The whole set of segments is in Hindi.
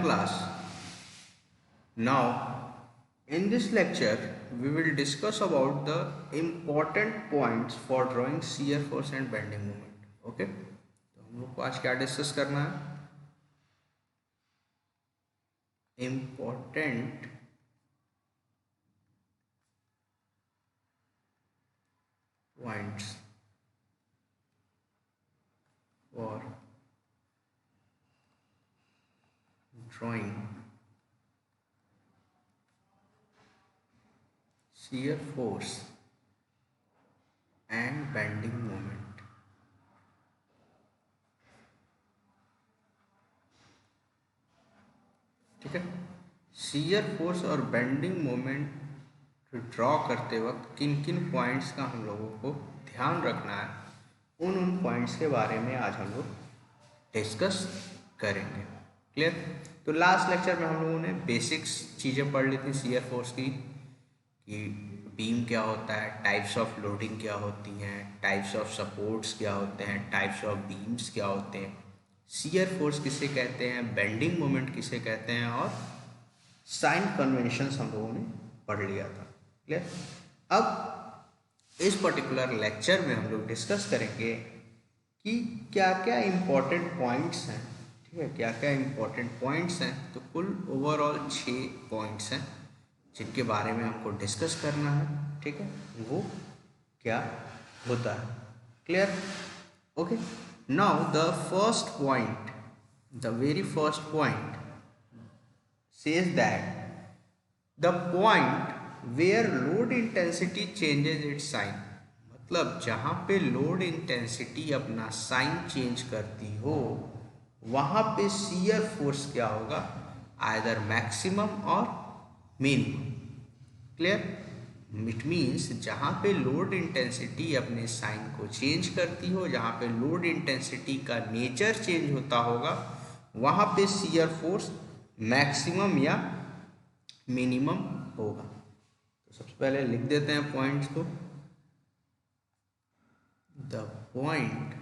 class. Now, in this lecture, we will discuss about the important points for drawing shear force and bending moment. Okay? तो हम लोग को आज क्या डिस्कस करना है? Important points for drawing shear force and bending moment. ठीक है, shear force और bending moment ड्रॉ करते वक्त किन किन पॉइंट्स का हम लोगों को ध्यान रखना है, उन पॉइंट्स के बारे में आज हम लोग डिस्कस करेंगे. क्लियर? तो लास्ट लेक्चर में हम लोगों ने बेसिक्स चीज़ें पढ़ ली थी shear force की, कि बीम क्या होता है, टाइप्स ऑफ लोडिंग क्या होती हैं, टाइप्स ऑफ सपोर्ट्स क्या होते हैं, टाइप्स ऑफ बीम्स क्या होते हैं, shear force किसे कहते हैं, बेंडिंग मोमेंट किसे कहते हैं, और साइन कन्वेंशंस हम लोगों ने पढ़ लिया था. क्लियर? अब इस पर्टिकुलर लेक्चर में हम लोग डिस्कस करेंगे कि क्या क्या इम्पोर्टेंट पॉइंट्स हैं. ठीक है, क्या क्या इम्पोर्टेंट पॉइंट्स हैं. तो कुल ओवरऑल 6 पॉइंट्स हैं जिनके बारे में हमको डिस्कस करना है. ठीक है, वो क्या होता है. Clear? Okay. Now the first point, the very first point says that the point where load intensity changes its sign, मतलब जहाँ पे लोड इंटेंसिटी अपना साइन चेंज करती हो वहाँ पे shear फोर्स क्या होगा, आइदर मैक्सिमम और मिनिमम. क्लियर? इट मीन्स जहाँ पे लोड इंटेंसिटी अपने साइन को चेंज करती हो, जहाँ पे लोड इंटेंसिटी का नेचर चेंज होता होगा, वहाँ पे shear फोर्स मैक्सिमम या मिनिमम होगा. तो सबसे पहले लिख देते हैं पॉइंट्स को. The point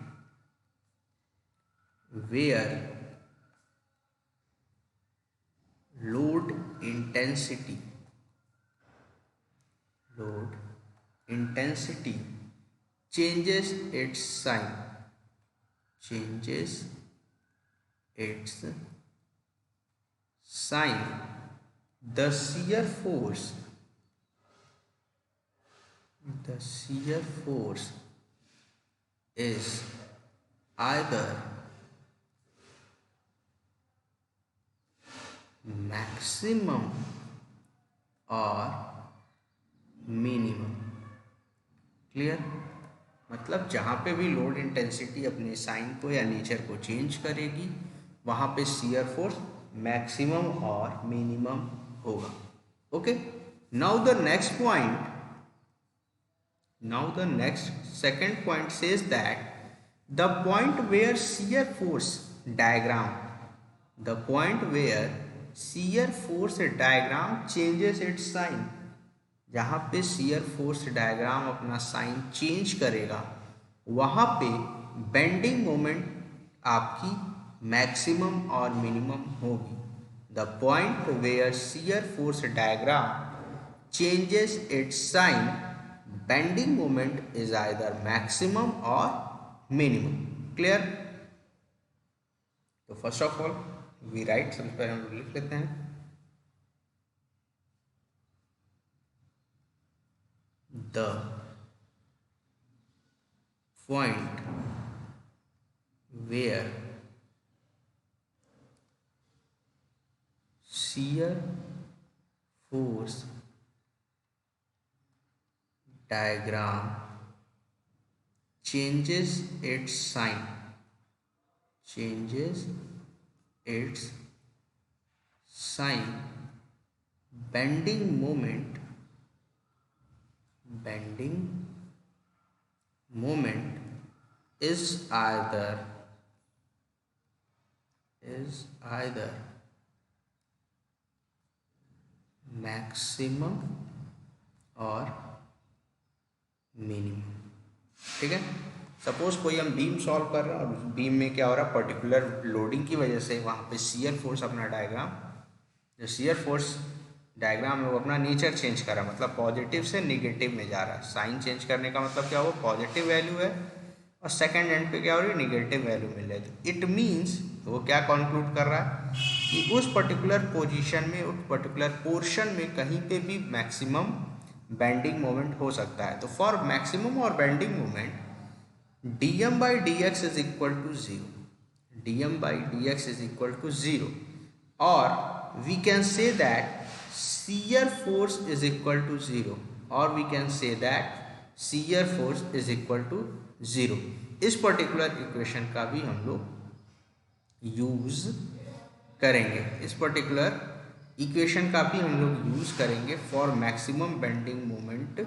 where load intensity changes its sign, the shear force is either maximum और मिनिमम. क्लियर? मतलब जहाँ पे भी लोड इंटेंसिटी अपने साइन को या नेचर को चेंज करेगी वहाँ पे shear फोर्स मैक्सिमम और मिनिमम होगा. Okay. Now the next second point says that the point where shear force diagram changes its sign, जहाँ पे shear फोर्स डायग्राम अपना साइन चेंज करेगा वहाँ पे बेंडिंग मोमेंट आपकी मैक्सिमम और मिनिमम होगी. The point where shear force diagram changes its sign, bending moment is either maximum और मिनिमम. क्लियर? तो first of all we write, सबसे पहले हम लिख लेते हैं the point where shear force diagram changes its sign, bending moment is either maximum और मिनिमम. ठीक है, सपोज कोई हम बीम सॉल्व कर रहे हैं और बीम में क्या हो रहा है, पर्टिकुलर लोडिंग की वजह से वहाँ पे शियर फोर्स अपना डायग्राम, जो शियर फोर्स डायग्राम है वो अपना नेचर चेंज कर रहा है, मतलब पॉजिटिव से निगेटिव में जा रहा है। साइन चेंज करने का मतलब क्या हुआ, पॉजिटिव वैल्यू है और सेकेंड एंड पे क्या हो रही है, निगेटिव वैल्यू मिल रही है। तो इट मीन्स, तो वो क्या कंक्लूड कर रहा है कि उस पर्टिकुलर पोजीशन में, उस पर्टिकुलर पोर्शन में कहीं पे भी मैक्सिमम बेंडिंग मोमेंट हो सकता है। तो फॉर मैक्सिमम और bending moment dm by dx is equal to 0, dm by dx is equal to 0, or we can say that shear force is equal to 0, or we can say that shear force is equal to 0। इस पर्टिकुलर इक्वेशन का भी हम लोग यूज करेंगे, इस पर्टिकुलर इक्वेशन का भी हम लोग यूज करेंगे फॉर मैक्सिमम बेंडिंग मोमेंट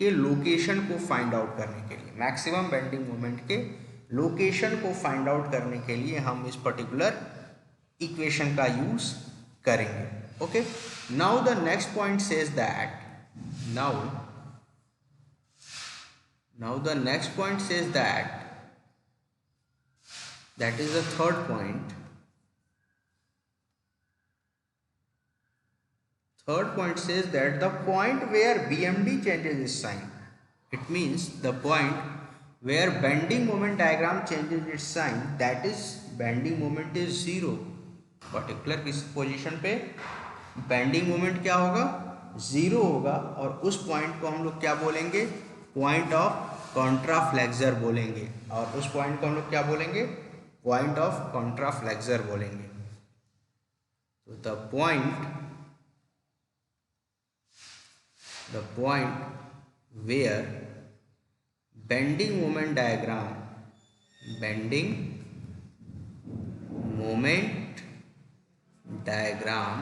के लोकेशन को फाइंड आउट करने के लिए। मैक्सिमम बेंडिंग मोमेंट के लोकेशन को फाइंड आउट करने के लिए हम इस पर्टिकुलर इक्वेशन का यूज करेंगे। Okay, now the next point says that, now the next point says that is the third point. Third point says that the point where BMD changes its sign, it means the point where bending moment diagram changes its sign, that is bending moment is 0। Particular किस पोजीशन पे बेंडिंग मोमेंट क्या होगा, 0 होगा, और उस पॉइंट को हम लोग क्या बोलेंगे, पॉइंट ऑफ कॉन्ट्राफ्लेक्सर बोलेंगे, और उस पॉइंट को हम लोग क्या बोलेंगे, पॉइंट ऑफ कॉन्ट्राफ्लेक्सर बोलेंगे। तो the point where bending moment diagram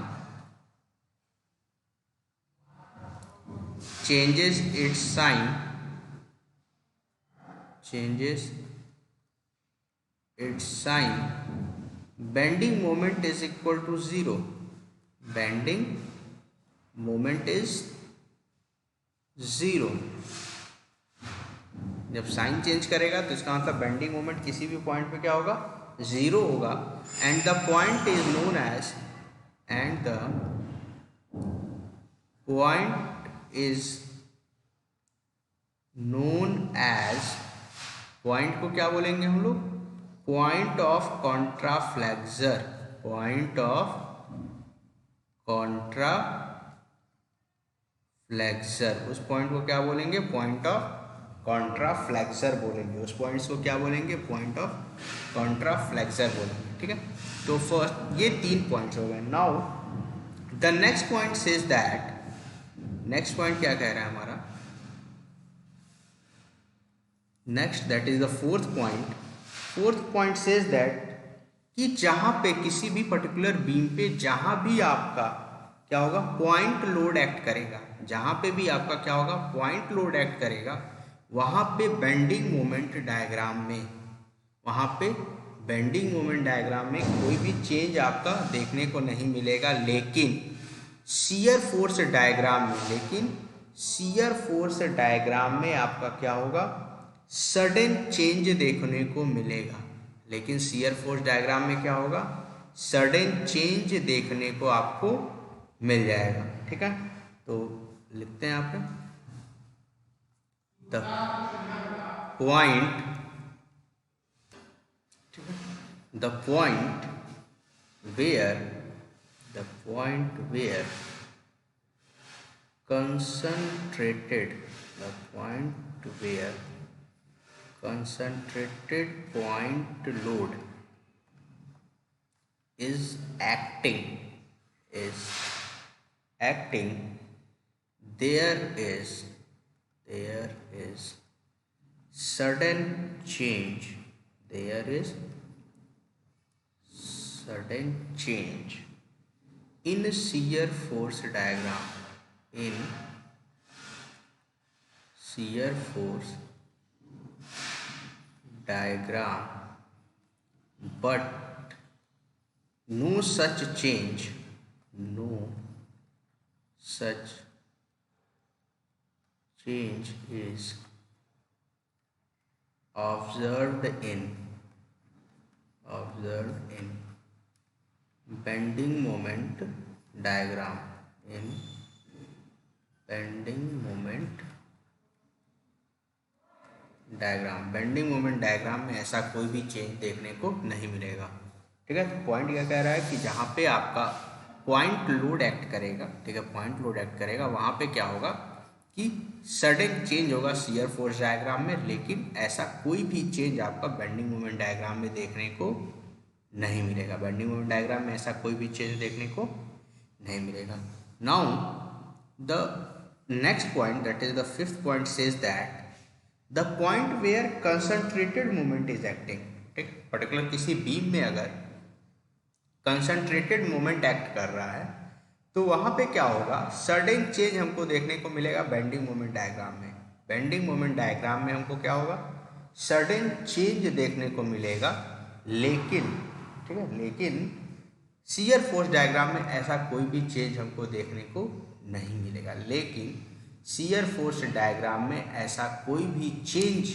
changes its sign, bending moment is equal to 0, bending moment is 0। जब साइन चेंज करेगा तो इसका मतलब बेंडिंग मोमेंट किसी भी पॉइंट पे क्या होगा, 0 होगा। And the point is known as, point को क्या बोलेंगे हम लोग, point of contraflexure, point of contraflexure. उस पॉइंट को क्या बोलेंगे, पॉइंट ऑफ कॉन्ट्राफ्लेक्सर बोलेंगे, उस पॉइंट्स को क्या बोलेंगे, पॉइंट ऑफ कॉन्ट्राफ्लेक्सर बोलेंगे। ठीक है, तो फर्स्ट ये 3 पॉइंट्स हो गए। Now the next point says that, next point क्या कह रहा है हमारा, next that is the fourth point says that कि जहां पे किसी भी पर्टिकुलर बीम पे जहां भी आपका क्या होगा, पॉइंट लोड एक्ट करेगा, जहां पे भी आपका क्या होगा, पॉइंट लोड एक्ट करेगा, वहां पे बेंडिंग मोमेंट डायग्राम में, वहां पे बेंडिंग मोमेंट डायग्राम में कोई भी चेंज आपका देखने को नहीं मिलेगा। लेकिन शियर फोर्स डायग्राम में आपका क्या होगा, सडन चेंज देखने को मिलेगा। लेकिन शियर फोर्स डायग्राम में क्या होगा, सडन चेंज देखने को आपको मिल जाएगा। ठीक है, तो लिखते हैं यहाँ पे, the point where concentrated point load is acting, there is sudden change, in shear force diagram, but no such change is observed in bending moment diagram, in bending moment diagram, bending moment diagram में ऐसा कोई भी चेंज देखने को नहीं मिलेगा। ठीक है, तो पॉइंट क्या कह रहा है कि जहाँ पे आपका पॉइंट लोड एक्ट करेगा, ठीक है, पॉइंट लोड एक्ट करेगा, वहाँ पे क्या होगा कि सडन चेंज होगा शियर फोर्स डायग्राम में, लेकिन ऐसा कोई भी चेंज आपका बेंडिंग मोमेंट डायग्राम में देखने को नहीं मिलेगा। बेंडिंग मोमेंट डायग्राम में ऐसा कोई भी चेंज देखने को नहीं मिलेगा। Now the next point, that is the fifth point, says that the point where concentrated moment is acting. ठीक, पर्टिकुलर किसी बीम में अगर कंसंट्रेटेड मोमेंट एक्ट कर रहा है तो वहाँ पे क्या होगा, सडन चेंज हमको देखने को मिलेगा बेंडिंग मोमेंट डायग्राम में। बेंडिंग मोमेंट डायग्राम में हमको क्या होगा, सडन चेंज देखने को मिलेगा, लेकिन ठीक है, लेकिन शियर फोर्स डायग्राम में ऐसा कोई भी चेंज हमको देखने को नहीं मिलेगा। लेकिन शियर फोर्स डायग्राम में ऐसा कोई भी चेंज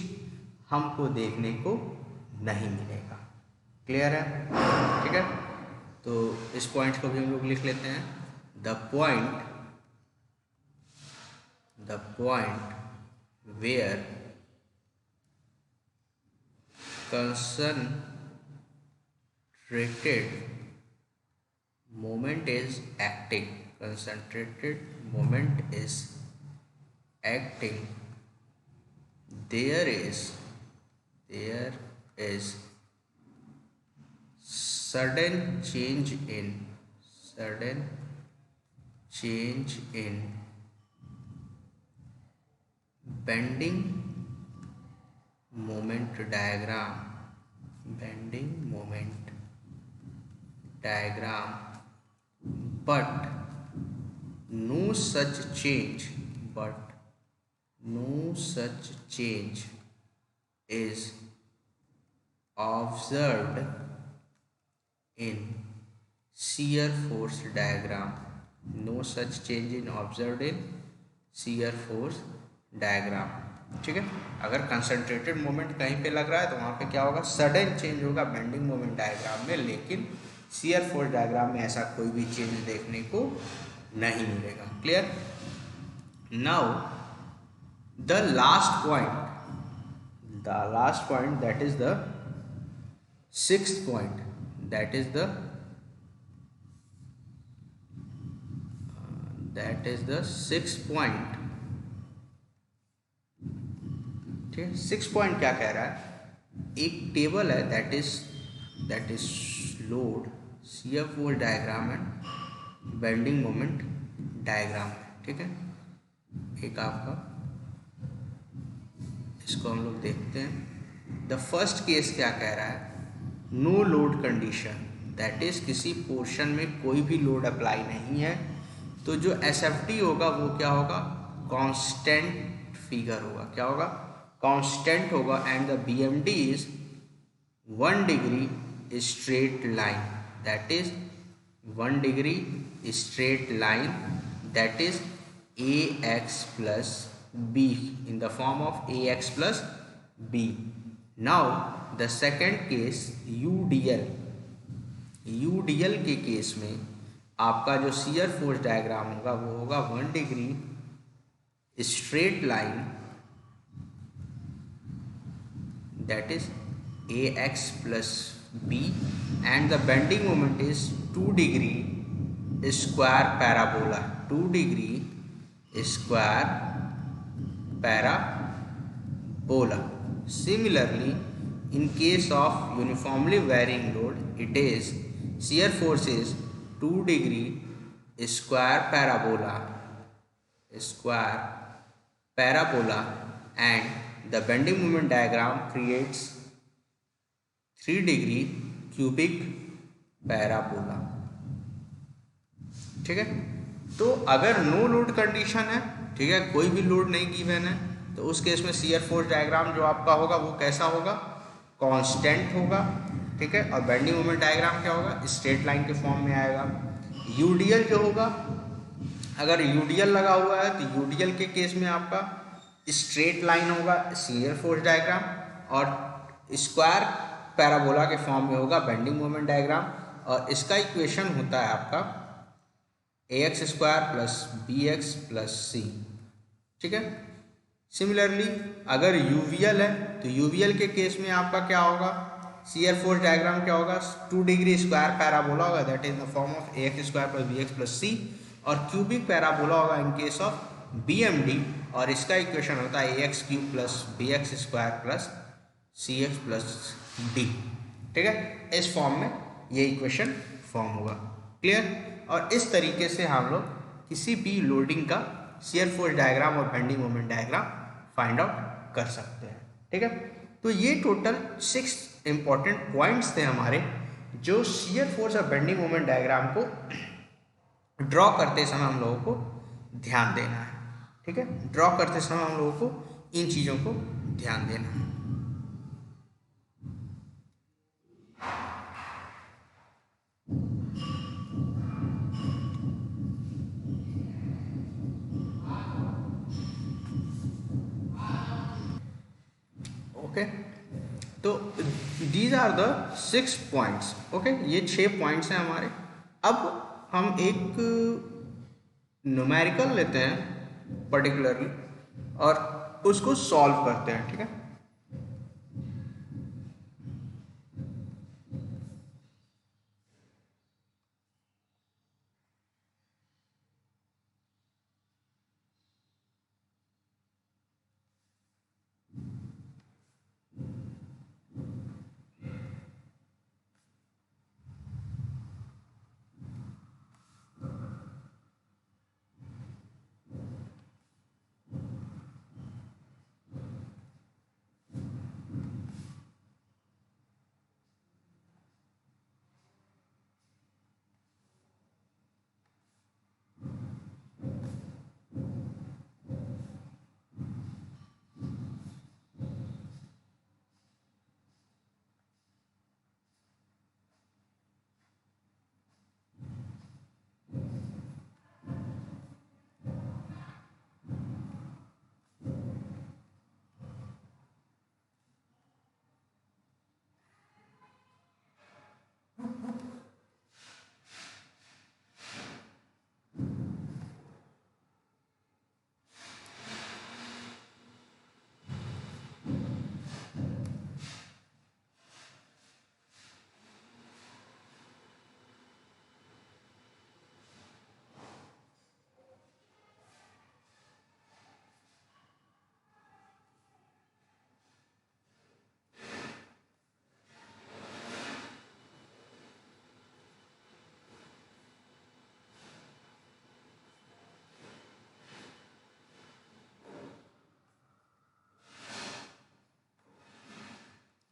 हमको देखने को नहीं मिलेगा। क्लियर है? ठीक है, तो इस पॉइंट को भी हम लोग लिख लेते हैं। The point where concentrated moment is acting, there is sudden change in bending moment diagram, but no such change is observed in shear force diagram, no such change is observed in shear force diagram। ठीक है, अगर कंसंट्रेटेड मोमेंट कहीं पे लग रहा है तो वहाँ पे क्या होगा, सडन चेंज होगा बेंडिंग मोमेंट डायग्राम में, लेकिन शियर फोर्स डायग्राम में ऐसा कोई भी चेंज देखने को नहीं मिलेगा। Clear? Now the last point, that is the sixth point, that is the sixth point। ठीक है, सिक्स पॉइंट क्या कह रहा है, एक टेबल है that is load shear force diagram and bending moment diagram. ठीक है, एक आपका, इसको हम लोग देखते हैं। द फर्स्ट केस क्या कह रहा है, no load condition, that is किसी पोर्शन में कोई भी लोड अप्लाई नहीं है, तो जो एसएफटी होगा वो क्या होगा, कांस्टेंट फिगर होगा। क्या होगा, कांस्टेंट होगा। And the BMD is 1 degree straight line, that is 1 degree straight line, that is ax plus b, in the form of ax plus b। now the second case UDL के केस में आपका जो शियर फोर्स डायग्राम होगा वो होगा 1 degree straight line, that is ax plus b, and the bending moment is 2 degree square parabola, 2 degree square parabola. Similarly, in case of uniformly varying load, it is shear force is 2 degree square parabola, and the bending moment diagram creates 3 degree cubic parabola। ठीक है, तो अगर नो लोड कंडीशन है, ठीक है, कोई भी लोड नहीं गिवन है, तो उस केस में शियर फोर्स डायग्राम जो आपका होगा वो कैसा होगा, कांस्टेंट होगा। ठीक है, और बेंडिंग मोमेंट डायग्राम क्या होगा, स्ट्रेट लाइन के फॉर्म में आएगा। यूडीएल जो होगा, अगर यूडीएल लगा हुआ है तो यूडीएल के केस में आपका स्ट्रेट लाइन होगा शियर फोर्स डायग्राम, और स्क्वायर पैराबोला के फॉर्म में होगा बेंडिंग मोमेंट डायग्राम, और इसका इक्वेशन होता है आपका ax square plus B X plus C. ठीक है। सिमिलरली अगर यूवीएल है तो यूवीएल के केस में आपका क्या होगा, शियर फोर्स डायग्राम क्या होगा, 2 डिग्री स्क्वायर पैराबोला होगा, that is the form of ax square plus B X plus C, और क्यूबिक पैराबोला होगा इन केस ऑफ BMD, और इसका इक्वेशन होता है ax cube plus B X square plus C X plus D. ठीक है, इस फॉर्म में ये इक्वेशन फॉर्म होगा। क्लियर। और इस तरीके से हम लोग किसी भी लोडिंग का शियर फोर्स डायग्राम और bending moment diagram find out कर सकते हैं। ठीक है। तो ये टोटल 6 इंपॉर्टेंट पॉइंट्स थे हमारे, जो शियर फोर्स और बेंडिंग मोमेंट डायग्राम को ड्रॉ करते समय हम लोगों को ध्यान देना है। ठीक है, ड्रॉ करते समय हम लोगों को इन चीज़ों को ध्यान देना है। ओके, तो these are the 6 points. Okay, ये 6 पॉइंट्स हैं हमारे। अब हम एक न्यूमेरिकल लेते हैं पर्टिकुलरली और उसको सॉल्व करते हैं। ठीक है।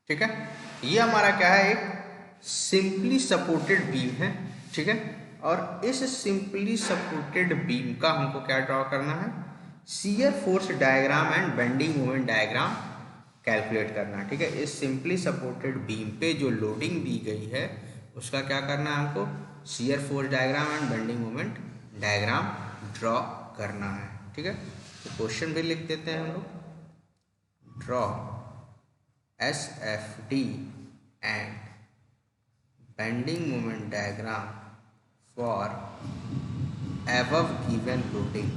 ठीक है, ये हमारा क्या है, एक सिंपली सपोर्टेड बीम है। ठीक है, और इस सिंपली सपोर्टेड बीम का हमको क्या ड्रॉ करना है, shear force diagram and bending moment diagram calculate करना है। ठीक है, इस सिंपली सपोर्टेड बीम पे जो लोडिंग दी गई है उसका क्या करना है हमको, shear force diagram and bending moment diagram draw करना है। ठीक है, तो क्वेश्चन भी लिख देते हैं हम लोग, draw SFD and bending moment diagram for above given loading,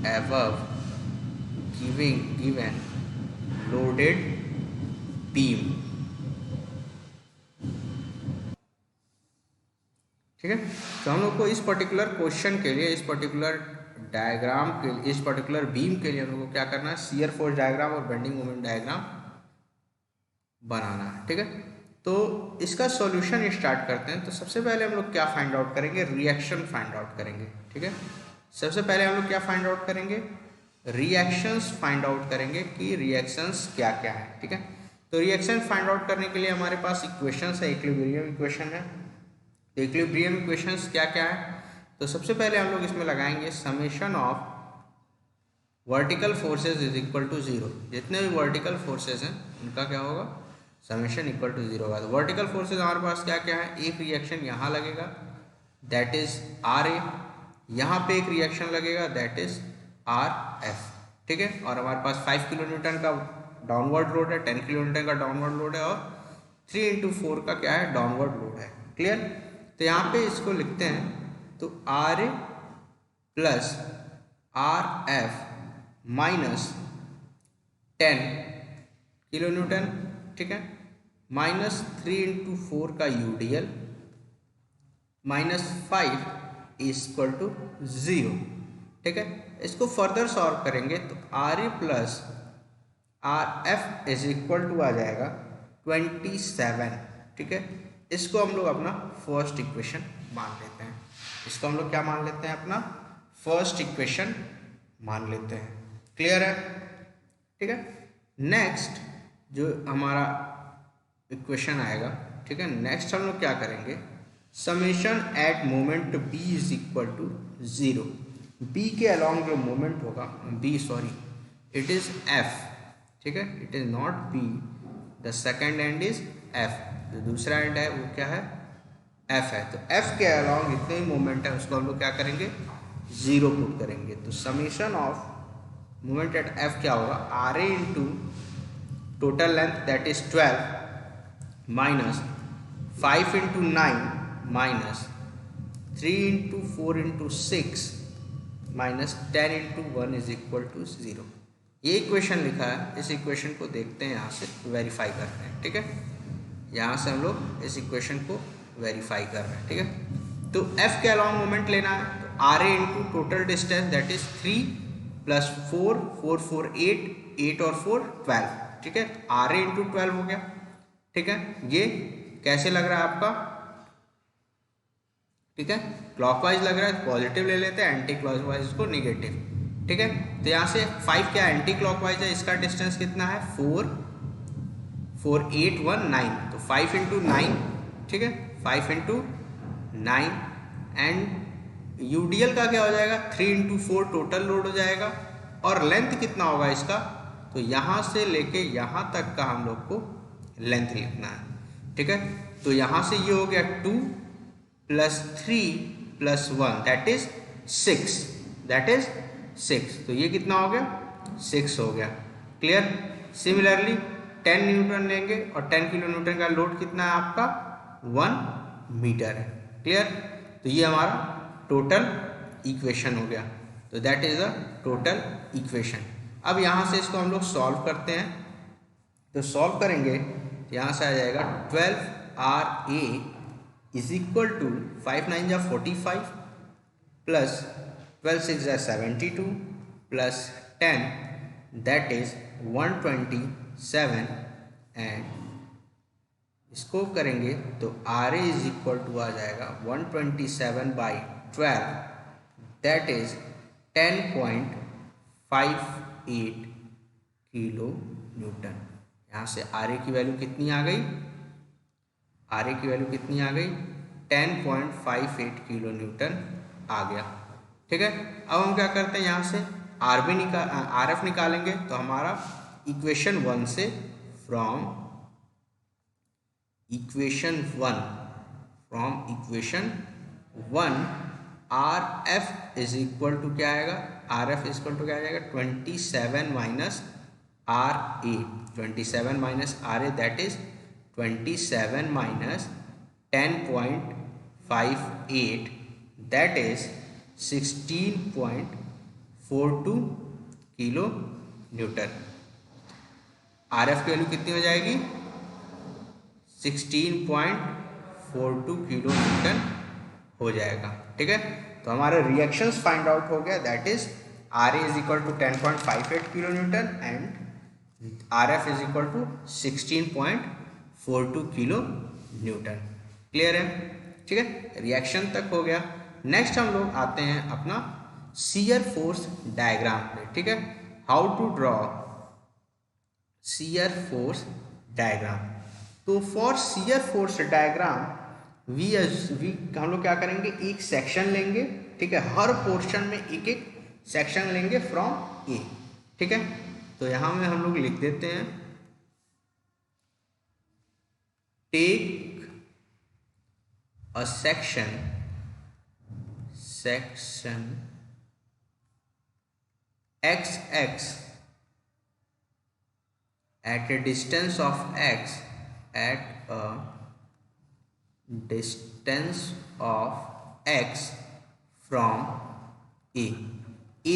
above given loaded beam। ठीक है, तो हम लोग को इस पर्टिकुलर क्वेश्चन के लिए, इस पर्टिकुलर डायग्राम के लिए, इस पर्टिकुलर बीम के लिए हम लोग को क्या करना है, शियर फोर्स डायग्राम और बेंडिंग मोमेंट डायग्राम बनाना है। ठीक है, तो इसका सॉल्यूशन स्टार्ट करते हैं। तो सबसे पहले हम लोग क्या फाइंड आउट करेंगे, रिएक्शन फाइंड आउट करेंगे। ठीक है, सबसे पहले हम लोग क्या फाइंड आउट करेंगे, रिएक्शंस फाइंड आउट करेंगे कि रिएक्शंस क्या क्या है। ठीक है, तो रिएक्शन फाइंड आउट करने के लिए हमारे पास इक्वेशंस है, इक्विलिब्रियम इक्वेशन है। तो इक्विलिब्रियम इक्वेशंस क्या क्या है, तो सबसे पहले हम लोग इसमें लगाएंगे summation of vertical forces is equal to 0। जितने भी वर्टिकल फोर्सेज हैं उनका क्या होगा, समेशन इक्वल टू 0 होगा। तो वर्टिकल फोर्सेज हमारे पास क्या क्या है, एक रिएक्शन यहाँ लगेगा दैट इज RA, यहाँ पे एक रिएक्शन लगेगा दैट इज RF। ठीक है, और हमारे पास 5 किलो न्यूटन का डाउनवर्ड लोड है, 10 किलो न्यूटन का डाउनवर्ड लोड है, और 3 × 4 का क्या है, डाउनवर्ड लोड है। क्लियर। तो यहाँ पे इसको लिखते हैं, तो R A plus R F minus 10 kilo newton, ठीक है, माइनस 3 × 4 का यूडीएल माइनस 5 इक्वल टू 0, ठीक है। इसको फर्दर सॉल्व करेंगे तो R A plus R F is equal to आ जाएगा 27, ठीक है। इसको हम लोग अपना फर्स्ट इक्वेशन मान लेते हैं, इसको हम लोग क्या मान लेते हैं, अपना फर्स्ट इक्वेशन मान लेते हैं। क्लियर है, ठीक है। नेक्स्ट जो हमारा इक्वेशन आएगा, ठीक है, नेक्स्ट हम लोग क्या करेंगे, summation at moment B is equal to 0। B के अलॉन्ग जो मोमेंट होगा, इट इज एफ, ठीक है, it is not B, the second end is F, जो दूसरा एंड है वो क्या है, एफ है। तो एफ के अलॉन्ग जितने भी मोमेंट है उसको हम लोग क्या करेंगे, 0 पुट करेंगे। तो summation of moment at F क्या होगा, R A into total length that is 12 minus 5 × 9 minus 3 × 4 × 6 minus 10 × 1 is equal to 0। ये इक्वेशन लिखा है, इस इक्वेशन को देखते हैं, यहाँ से वेरीफाई करते हैं, ठीक है। यहाँ से हम लोग इस इक्वेशन को वेरीफाई कर रहे हैं, ठीक है। तो f के अलॉन्ग मोमेंट लेना है, तो R A into total distance that is 3 + 4 4 4 8 8 और 4 12, ठीक है। आर ए इंटू 12 हो गया, ठीक है। ये कैसे लग रहा है आपका, ठीक है, क्लॉकवाइज लग रहा है, पॉजिटिव ले लेते हैं, एंटी क्लॉकवाइज को निगेटिव, ठीक है। तो यहाँ से 5 क्या एंटी क्लॉकवाइज है, इसका डिस्टेंस कितना है, 4 4 8 1 9, तो 5 × 9, ठीक है, 5 × 9, एंड यूडीएल का क्या हो जाएगा, 3 × 4 टोटल लोड हो जाएगा, और लेंथ कितना होगा इसका, तो यहाँ से लेके यहाँ तक का हम लोग को लेंथ लिखना है, ठीक है। तो यहाँ से ये हो गया 2 + 3 + 1 दैट इज 6, दैट इज 6, तो ये कितना हो गया, 6 हो गया। क्लियर। सिमिलरली 10 न्यूटन लेंगे, और 10 किलो न्यूटन का लोड कितना है आपका, 1 मीटर है। क्लियर। तो ये हमारा टोटल इक्वेशन हो गया, तो that is the total equation. अब यहाँ से इसको हम लोग सॉल्व करते हैं, तो सॉल्व करेंगे तो यहाँ से आ जाएगा 12 RA इज इक्वल टू 5 9 जा 45 प्लस 12 6 जा 72 प्लस 10 दैट इज 127, एंड इसको करेंगे तो R A is equal to आ जाएगा 127/12 दैट इज 10.58 किलो न्यूटन। यहाँ से आर ए की वैल्यू कितनी आ गई, आर ए की वैल्यू कितनी आ गई, 10.58 किलो न्यूटन आ गया, ठीक है। अब हम क्या करते हैं, यहाँ से आर एफ निकालेंगे, तो हमारा इक्वेशन 1 से from equation 1 R F is equal to क्या आएगा, R F is equal to क्या आ जाएगा, 27 minus R A, 27 minus R A that is 27 minus 10.58 that is 16.42 kilo newton. R F की वैल्यू कितनी हो जाएगी, 16.42 किलो न्यूटन हो जाएगा, ठीक है। तो हमारे रिएक्शंस फाइंड आउट हो गया, that is R A is equal to 10.58 kilo newton and R F is equal to 16.42 kilo newton. Clear है, ठीक है, रिएक्शन तक हो गया। नेक्स्ट हम लोग आते हैं अपना शियर फोर्स डायग्राम पे, ठीक है। How to draw shear force diagram. तो for shear force diagram we हम लोग क्या करेंगे, एक सेक्शन लेंगे, ठीक है, हर पोर्शन में एक एक सेक्शन लेंगे फ्रॉम ए, ठीक है। तो यहाँ में हम लोग लिख देते हैं, take a section XX at a distance of x, at a distance of x from a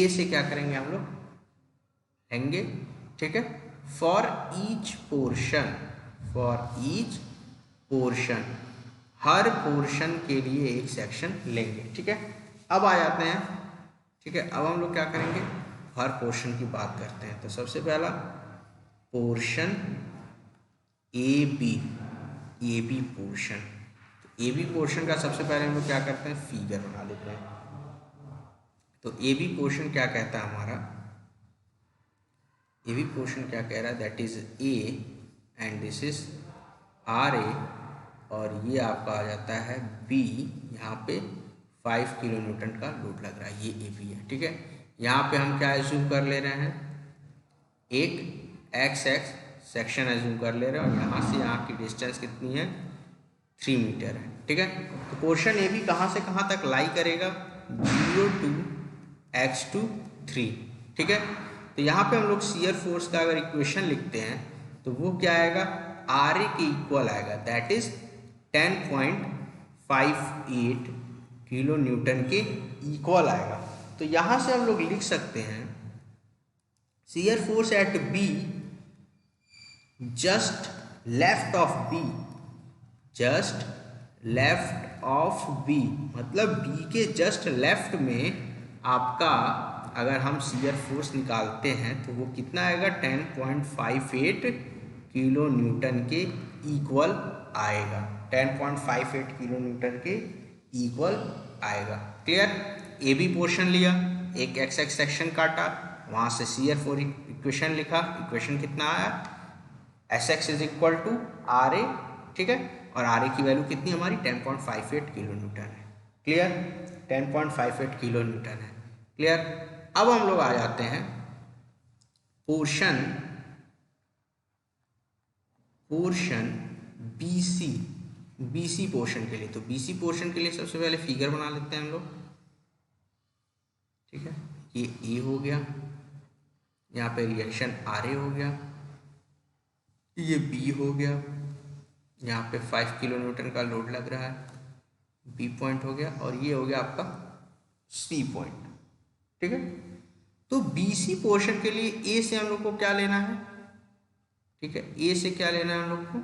से क्या करेंगे हम लोग लेंगे, ठीक है। For each portion, her portion के लिए एक सेक्शन लेंगे, ठीक है। अब आ जाते हैं, ठीक है, अब हम लोग क्या करेंगे, हर पोर्शन की बात करते हैं। तो सबसे पहला पोर्शन ए बी पोर्शन, तो ए बी पोर्शन का सबसे पहले हम लोग क्या करते हैं, फिगर बना लेते हैं। तो ए बी पोर्शन क्या कहता है हमारा, ए बी पोर्शन क्या कह रहा है, that is A and this is R A, और ये आपका आ जाता है बी, यहाँ पे 5 किलो न्यूटन का लोड लग रहा है, ये ए बी है, ठीक है। यहाँ पे हम क्या एज्यूम कर ले रहे हैं, एक एक्स सेक्शन एज्यूम कर ले रहे हैं, और यहाँ से यहाँ की डिस्टेंस कितनी है, 3 मीटर है, ठीक है। तो पोर्शन ए बी कहाँ से कहाँ तक लाई करेगा, 0 to x to 3, ठीक है। तो यहाँ पे हम लोग शियर फोर्स का अगर इक्वेशन लिखते हैं तो वो क्या आएगा, आर ए के इक्वल आएगा, दैट इज 10.58 किलो न्यूटन के इक्वल आएगा। तो यहाँ से हम लोग लिख सकते हैं shear force at B just left of B, मतलब बी के जस्ट लेफ्ट में आपका अगर हम शियर फोर्स निकालते हैं तो वो कितना आएगा, 10.58 किलो न्यूटन के इक्वल आएगा, 10.58 किलो न्यूटन के इक्वल आएगा। क्लियर। ए बी पोर्शन लिया, एक एक्स एक्स सेक्शन काटा, वहाँ से शियर फोर्स इक्वेशन लिखा, इक्वेशन कितना आया, S X is equal to R A, ठीक है, और आर ए की वैल्यू कितनी हमारी 10.58 किलो न्यूटन है। क्लियर, 10.58 किलो न्यूटन है। क्लियर। अब हम लोग आ जाते हैं पोर्शन बीसी पोर्शन के लिए। तो बीसी पोर्शन के लिए सबसे पहले फिगर बना लेते हैं हम लोग, ठीक है। ये ए हो गया, यहाँ पे रिएक्शन आर ए हो गया, ये बी हो गया, यहाँ पे 5 किलो न्यूटन का लोड लग रहा है, बी पॉइंट हो गया, और ये हो गया आपका सी पॉइंट, ठीक है। तो बीसी पोर्शन के लिए ए से हम लोग को क्या लेना है, ठीक है, ए से क्या लेना है हम लोग को,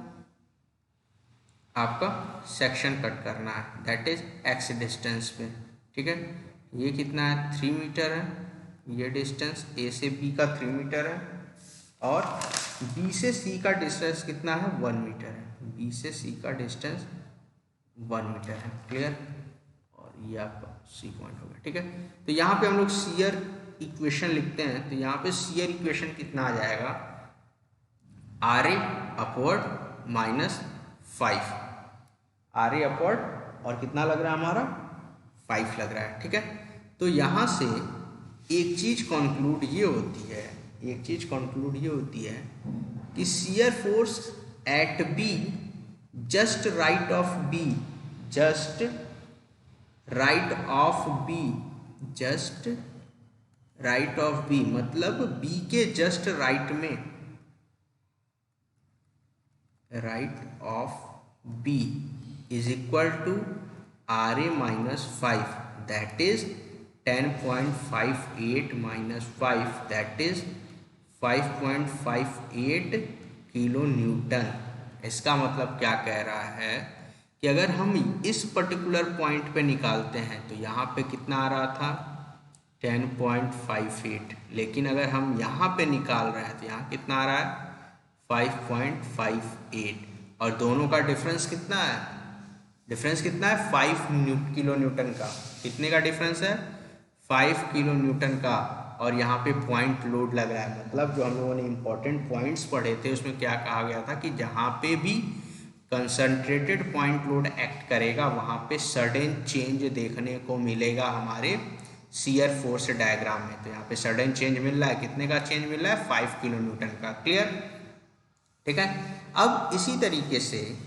आपका सेक्शन कट करना है, दैट इज एक्स डिस्टेंस पे, ठीक है। ये कितना है, 3 मीटर है, ये डिस्टेंस ए से बी का 3 मीटर है, और बी से सी का डिस्टेंस कितना है, 1 मीटर है, बी से सी का डिस्टेंस 1 मीटर है। क्लियर। और ये आपका सी पॉइंट हो गया, ठीक है। तो यहाँ पे हम लोग शियर इक्वेशन लिखते हैं, तो यहाँ पे शियर इक्वेशन कितना आ जाएगा, R A upward -5, R A upward, और कितना लग रहा है हमारा 5 लग रहा है, ठीक है। तो यहाँ से एक चीज कंक्लूड ये होती है कि shear force at B just right of B, मतलब बी के जस्ट राइट में, right of B is equal to R A -5, that is 10.58 -5, that is 5.58 kilo newton. इसका मतलब क्या कह रहा है कि अगर हम इस पर्टिकुलर पॉइंट पे निकालते हैं तो यहाँ पे कितना आ रहा था, 10.58, लेकिन अगर हम यहाँ पे निकाल रहे हैं तो यहाँ कितना आ रहा है, 5.58, और दोनों का डिफरेंस कितना है, 5 किलो न्यूटन का। कितने का डिफरेंस है, 5 किलो न्यूटन का, और यहाँ पे पॉइंट लोड लग रहा है। मतलब जो हम लोगों ने इंपॉर्टेंट पॉइंट्स पढ़े थे उसमें क्या कहा गया था कि जहाँ पे भी कंसंट्रेटेड पॉइंट लोड एक्ट करेगा वहाँ पे सडन चेंज देखने को मिलेगा हमारे शियर फोर्स डायग्राम में। तो यहाँ पे सडन चेंज मिल रहा है, कितने का चेंज मिल रहा है, 5 किलो न्यूटन का। क्लियर, ठीक है। अब इसी तरीके से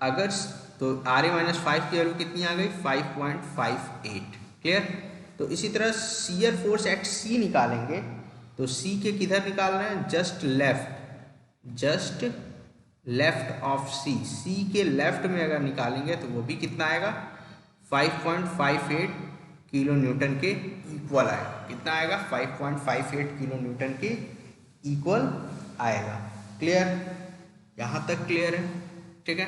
अगर तो आर ए -5 की वैल्यू कितनी आ गई, 5.58। क्लियर। तो इसी तरह शियर फोर्स एट सी निकालेंगे, तो सी के किधर निकाल रहे हैं, just left, just left of C, C के लेफ्ट में अगर निकालेंगे तो वो भी कितना आएगा 5.58 किलो न्यूटन के इक्वल आएगा। कितना आएगा 5.58 किलो न्यूटन के इक्वल आएगा। क्लियर, यहाँ तक क्लियर है? ठीक है,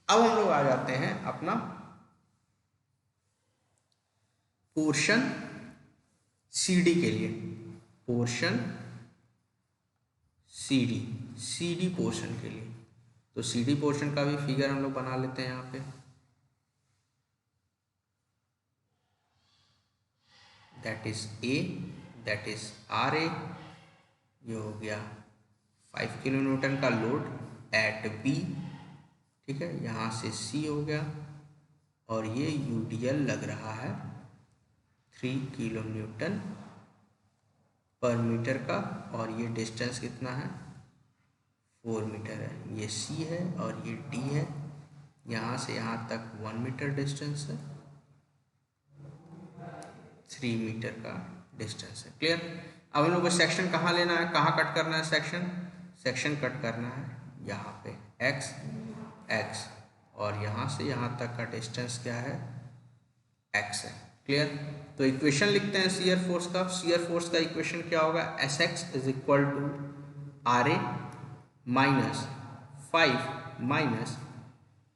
अब हम लोग आ जाते हैं अपना पोर्शन सीडी के लिए। पोर्शन सीडी पोर्शन के लिए, तो सीडी पोर्शन का भी फिगर हम लोग बना लेते हैं यहाँ पे। That is A, that is R A, ये हो गया 5 किलो न्यूटन का लोड एट बी। ठीक है, यहाँ से सी हो गया और ये यूडीएल लग रहा है 3 किलो न्यूटन पर मीटर का, और ये डिस्टेंस कितना है 4 मीटर है। ये सी है और ये डी है, यहाँ से यहाँ तक 1 मीटर डिस्टेंस है, 3 मीटर का डिस्टेंस है। क्लियर, अब हम लोग को सेक्शन कहाँ लेना है, कहाँ कट करना है सेक्शन कट करना है यहाँ पे x, और यहाँ से यहाँ तक का डिस्टेंस क्या है x है। क्लियर, तो इक्वेशन लिखते हैं शियर फोर्स का। शियर फोर्स का इक्वेशन क्या होगा, Sx is equal to RA minus 5 minus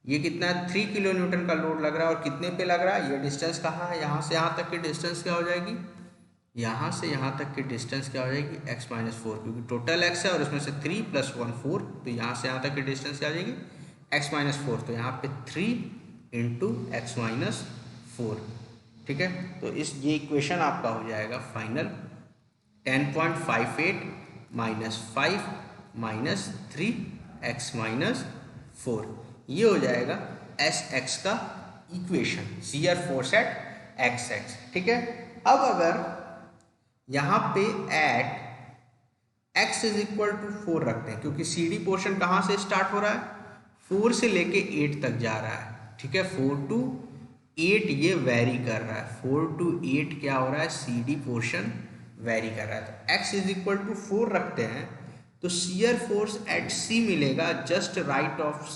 ये कितना है 3 किलो न्यूटन का लोड लग रहा है, और कितने पे लग रहा है, ये डिस्टेंस कहाँ है, यहाँ से यहाँ तक की डिस्टेंस क्या हो जाएगी, यहाँ से यहाँ तक की डिस्टेंस क्या हो जाएगी x माइनस 4, क्योंकि टोटल x है और उसमें से 3 + 1 4, तो यहाँ से यहाँ तक की डिस्टेंस क्या आ जाएगी x माइनस 4, तो यहाँ पे 3 इंटू x माइनस 4। ठीक है, तो इस ये इक्वेशन आपका हो जाएगा final 10.58 minus 5 minus 3x minus 4, ये हो जाएगा Sx का equation, shear force at xx। ठीक है, अब अगर यहाँ पे at x is equal to 4 रखते हैं, क्योंकि सी डी पोर्शन कहाँ से स्टार्ट हो रहा है 4 से लेके 8 तक जा रहा है। ठीक है, 4 to 8 ये वेरी कर रहा है, 4 to 8 क्या हो रहा है सी डी पोर्शन वेरी कर रहा है। तो x इज इक्वल टू 4 रखते हैं तो शियर फोर्स एट सी मिलेगा just right of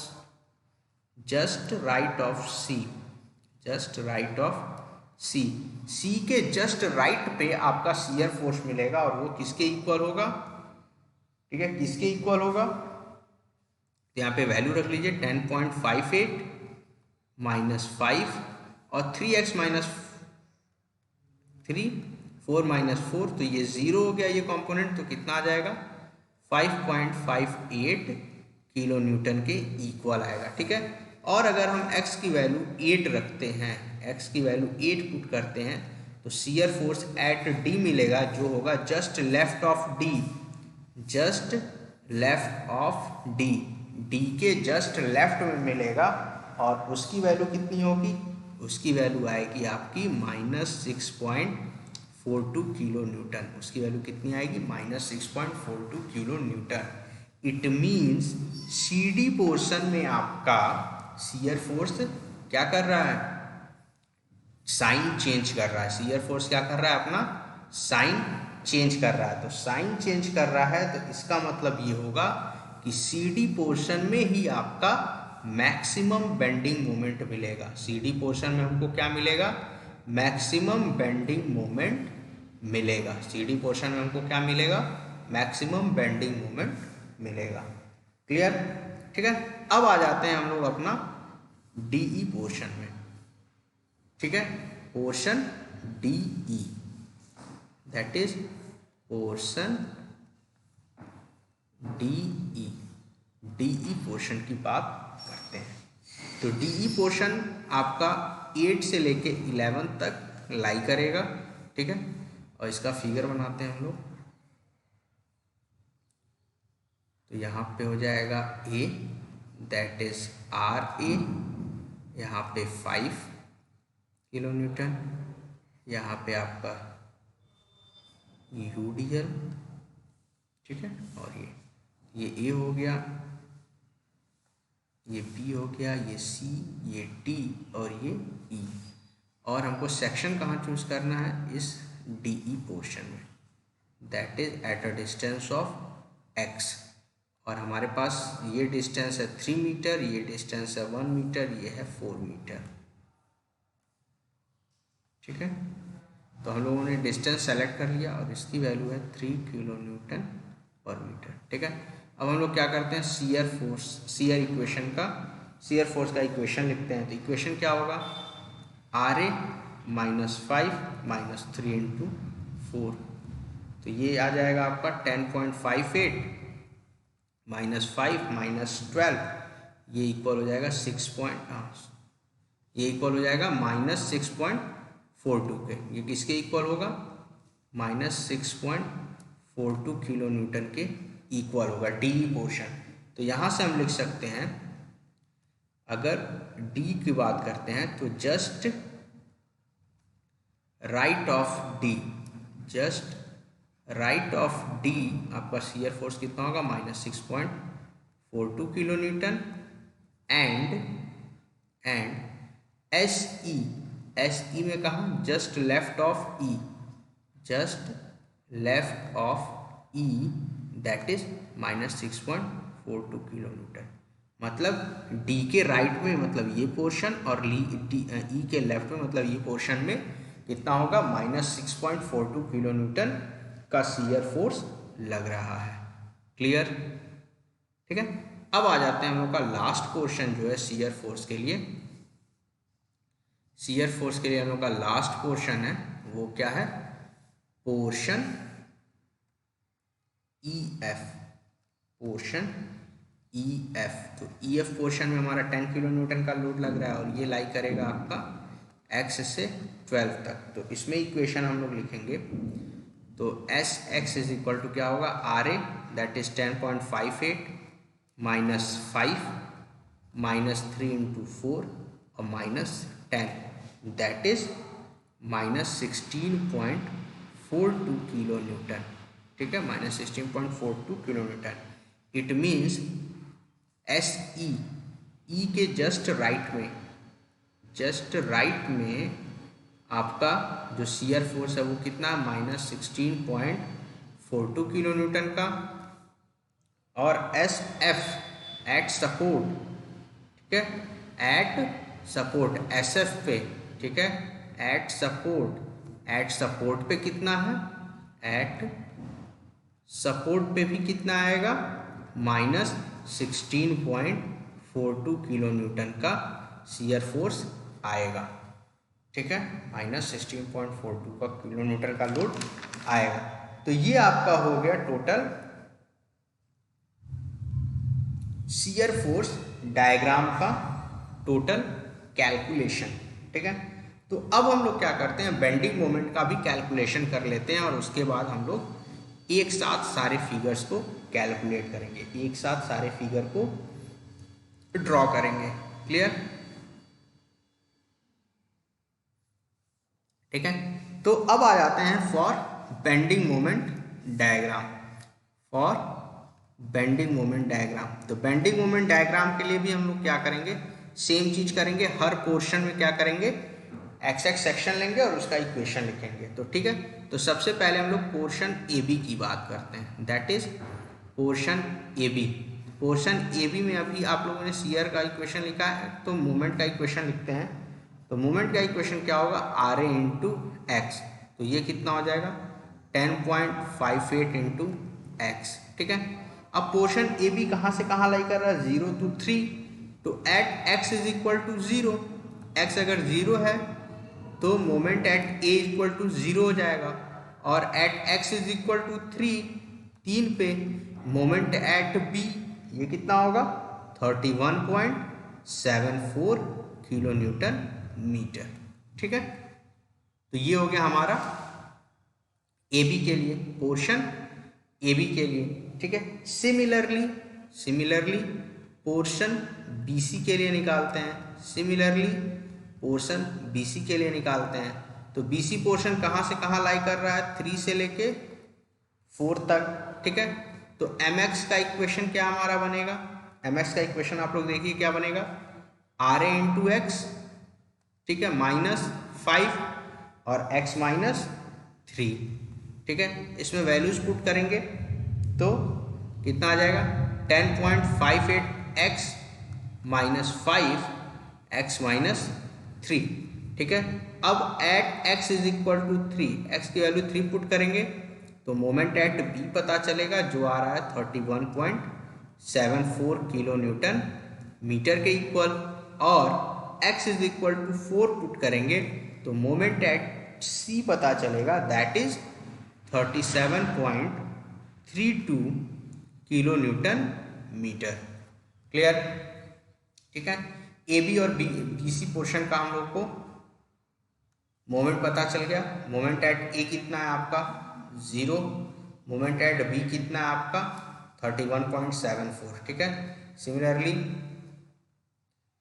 C, C के जस्ट राइट पे आपका शियर फोर्स मिलेगा, और वो किसके इक्वल होगा, ठीक है, किसके इक्वल होगा, तो यहाँ पे वैल्यू रख लीजिए 10.58 माइनस 5 और 3x माइनस 3 4 माइनस 4, तो ये 0 हो गया ये कंपोनेंट, तो कितना आ जाएगा 5.58 किलो न्यूटन के इक्वल आएगा। ठीक है, और अगर हम x की वैल्यू 8 रखते हैं, x की वैल्यू 8 पुट करते हैं, तो शियर फोर्स एट D मिलेगा जो होगा just left of D, D के जस्ट लेफ्ट में मिलेगा, और उसकी वैल्यू कितनी होगी, उसकी वैल्यू आएगी आपकी -6.42 किलो न्यूटन। उसकी वैल्यू कितनी आएगी -6.42 kilo newton. It means C D portion में आपका शियर फोर्स क्या कर रहा है, साइन चेंज कर रहा है। शियर फोर्स क्या कर रहा है, अपना साइन चेंज कर रहा है। तो साइन चेंज कर रहा है तो इसका मतलब ये होगा कि सी डी पोर्शन में ही आपका मैक्सिमम बेंडिंग मोमेंट मिलेगा। सी डी पोर्शन में हमको क्या मिलेगा, मैक्सिमम बेंडिंग मोमेंट मिलेगा। सी डी पोर्शन में हमको क्या मिलेगा, मैक्सिमम बेंडिंग मोमेंट मिलेगा। क्लियर, ठीक है, अब आ जाते हैं हम लोग अपना डीई पोर्शन में। ठीक है, portion D E, that is portion D E, D E portion की बात करते हैं। तो डीई पोर्शन आपका 8 से लेके 11 तक लाई करेगा। ठीक है, और इसका फिगर बनाते हैं हम लोग। तो यहाँ पे हो जाएगा ए, दैट इज आर ए, यहाँ पे 5 किलो न्यूटन, यहाँ पे आपका यूडीएल, ठीक है, और ये ए हो गया, ये बी हो गया, ये सी, ये डी और ये ई। और हमको सेक्शन कहाँ चूज करना है, इस डीई पोर्शन में, that is at a distance of x, और हमारे पास ये डिस्टेंस है 3 मीटर, ये डिस्टेंस है 1 मीटर, ये है 4 मीटर। ठीक है, तो हम लोगों ने डिस्टेंस सेलेक्ट कर लिया और इसकी वैल्यू है 3 किलो न्यूटन पर मीटर। ठीक है, अब हम लोग क्या करते हैं, शियर फोर्स का इक्वेशन लिखते हैं। तो इक्वेशन क्या होगा, RA -5 -3 इंटू 4। तो ये आ जाएगा आपका 10.58 -5 -12, ये इक्वल हो जाएगा ये इक्वल हो जाएगा -6.42 के। ये किसके इक्वल होगा, -6.42 किलो न्यूटन के इक्वल होगा डी पोर्शन। तो यहाँ से हम लिख सकते हैं, अगर डी की बात करते हैं तो जस्ट राइट ऑफ डी आपका शियर फोर्स कितना होगा, -6.42 kilo newton. And S E में कहा, just left of E that is -6.42 kilo Newton. मतलब डी के राइट में मतलब ये पोर्शन और ई के लेफ्ट में मतलब ये पोर्शन में कितना होगा, -6.42 किलो न्यूटन का शियर फोर्स लग रहा है। क्लियर? ठीक है, अब आ जाते हैं हम लोग का लास्ट पोर्शन जो है शियर फोर्स के लिए। शियर फोर्स के लिए हम लोग का लास्ट पोर्शन है वो क्या है, पोर्शन EF। तो EF पोर्शन में हमारा 10 किलो न्यूटन का लोड लग रहा है और ये लाई करेगा आपका x से 12 तक। तो इसमें इक्वेशन हम लोग लिखेंगे, तो SX इज इक्वल टू क्या होगा, RA दैट इज 10.58 -5 -3 इंटू 4 और -10 दैट इज -16.42 किलो न्यूटन। ठीक है, -16.42 kilo newton. It means SE के जस्ट राइट में आपका जो शियर फोर्स है वो कितना, -16.42 किलो न्यूटन का। और SF एट सपोर्ट, ठीक है, एट सपोर्ट SF पे, ठीक है, एट सपोर्ट पे कितना है, एट सपोर्ट पे भी कितना आएगा, -16.42 किलो न्यूटन का शियर फोर्स आएगा। ठीक है, -16.42 का किलो न्यूटन का लोड आएगा। तो ये आपका हो गया टोटल शियर फोर्स डायग्राम का टोटल कैलकुलेशन। ठीक है, तो अब हम लोग क्या करते हैं, बेंडिंग मोमेंट का भी कैलकुलेशन कर लेते हैं और उसके बाद हम लोग एक साथ सारे फिगर्स को कैलकुलेट करेंगे, एक साथ सारे फिगर को ड्रॉ करेंगे। क्लियर? ठीक है, तो अब आ जाते हैं फॉर बेंडिंग मोमेंट डायग्राम। तो बेंडिंग मोमेंट डायग्राम के लिए भी हम लोग क्या करेंगे, सेम चीज करेंगे। हर पोर्शन में क्या करेंगे, एक्स सेक्शन लेंगे और उसका इक्वेशन लिखेंगे। तो ठीक है, तो सबसे पहले हम लोग पोर्शन AB की बात करते हैं, दैट इज पोर्शन AB में अभी आप लोगों ने शियर का इक्वेशन लिखा है, तो मोमेंट का इक्वेशन लिखते हैं। तो मोमेंट का इक्वेशन क्या होगा, RA इंटू एक्स। तो ये कितना हो जाएगा, 10.58 इंटू एक्स। ठीक है, अब पोर्शन AB कहाँ से कहाँ लाई कर रहा है, 0 to 3। तो at x is equal to 0, x अगर 0 है तो moment at A equal to 0 हो जाएगा। और at x is equal to 3 पे मोमेंट एट B ये कितना होगा, 31.74 किलो न्यूटन मीटर। ठीक है, तो ये हो गया हमारा AB के लिए, पोर्शन AB के लिए। ठीक है, सिमिलरली पोर्शन BC के लिए निकालते हैं, तो BC पोर्शन कहाँ से कहाँ लाई कर रहा है, 3 से लेके 4 तक। ठीक है, तो MX का इक्वेशन क्या हमारा बनेगा, MX का इक्वेशन आप लोग देखिए क्या बनेगा, RA इंटू एक्स, ठीक है, -5 और x -3। ठीक है, इसमें वैल्यूज पुट करेंगे तो कितना आ जाएगा, 10.58x माइनस 5 x माइनस 3, ठीक है। अब at x is equal to 3, x की वैल्यू 3 पुट करेंगे तो मोमेंट एट b पता चलेगा जो आ रहा है 31.74 किलो न्यूटन मीटर के इक्वल, और x is equal to 4 put करेंगे तो मोमेंट एट c पता चलेगा, that is 37.32 kilo newton metre. Clear, ठीक है। ए बी और बी सी पोर्शन का हम लोग को मोमेंट पता चल गया। मोमेंट एट ए कितना है आपका 0, मोमेंट एट बी कितना है आपका 31.74, ठीक है। Similarly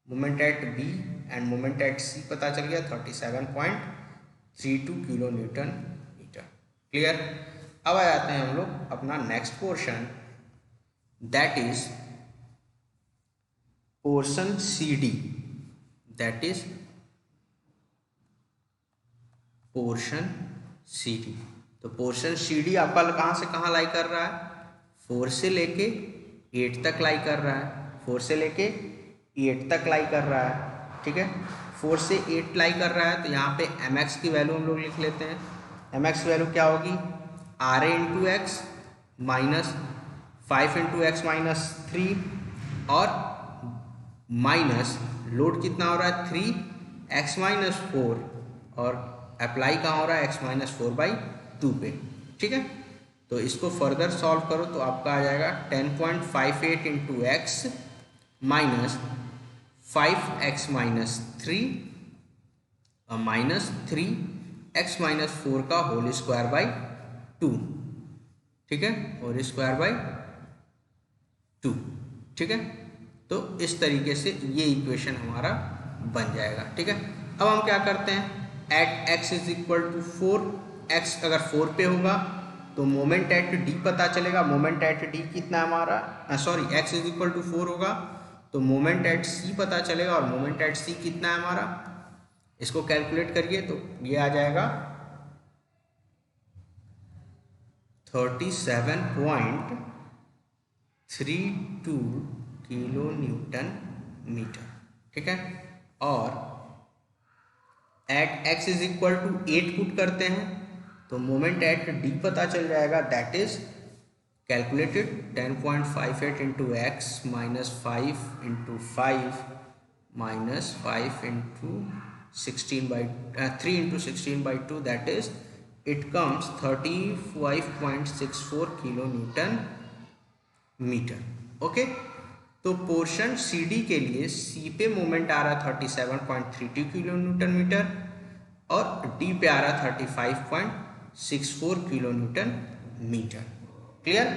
moment at B and moment at C पता चल गया 37.32 किलो न्यूटन मीटर। क्लियर। अब आ जाते हैं हम लोग अपना next portion, that is portion C D, that is portion C D. तो पोर्शन सी डी आपका कहाँ से कहाँ लाई कर रहा है, 4 से लेके 8 तक लाई कर रहा है, 4 से लेके 8 तक लाई कर रहा है, ठीक है। 4 से 8 लाई कर रहा है तो यहाँ पे एम एक्स की वैल्यू हम लोग लिख लेते हैं। एम एक्स की वैल्यू क्या होगी, R A into x minus 5 into x minus 3 और माइनस लोड कितना हो रहा है 3 एक्स माइनस 4 और अप्लाई कहाँ हो रहा है x माइनस 4/2 पे, ठीक है। तो इसको फर्दर सॉल्व करो तो आपका आ जाएगा 10.58 into x minus 5x minus 3 और माइनस 3x माइनस 4 का होल स्क्वायर बाई 2, ठीक है, होल स्क्वायर बाई 2, ठीक है। तो इस तरीके से ये इक्वेशन हमारा बन जाएगा, ठीक है। अब हम क्या करते हैं, at x is equal to 4, x अगर 4 पे होगा तो मोमेंट एट d पता चलेगा। मोमेंट एट d कितना हमारा, sorry x is equal to 4 होगा तो मोमेंट एट c पता चलेगा, और मोमेंट एट c कितना है हमारा, इसको कैलकुलेट करिए तो ये आ जाएगा 37.32 किलो न्यूटन मीटर, ठीक है। और at x is equal to 8 put करते हैं तो मोमेंट एट d पता चल जाएगा, that is calculated 10.58 into x minus 5 into 5 minus 5 into 3 into 16/2, that is it comes 35.64 kilo newton metre. Okay, तो पोर्शन सी डी के लिए सी पे मोमेंट आ रहा 37.32 किलो न्यूटन मीटर और डी पे आ रहा 35.64 kilo newton metre. Clear.